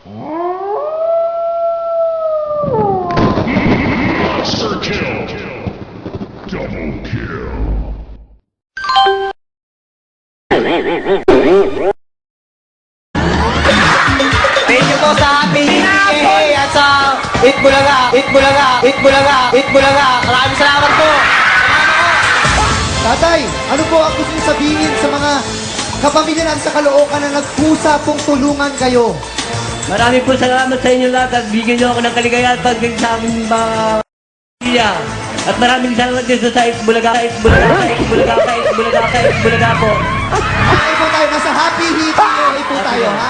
Monster kill. Double kill. Thank you po sa PTA at sa Itbulaga. Maraming salamat po. Tatay, ano po ang gusto niyo sabihin sa mga kapamilya natin sa Caloocan na nagpusa pong tulungan kayo? Marami po salamat sa inyo lahat at bigyan niyo ako ng kaligayahan pagdating sa aming mga pamilya. At maraming salamat din sa Itbulaga po. Ay po tayo, nasa happy hit po tayo, ha?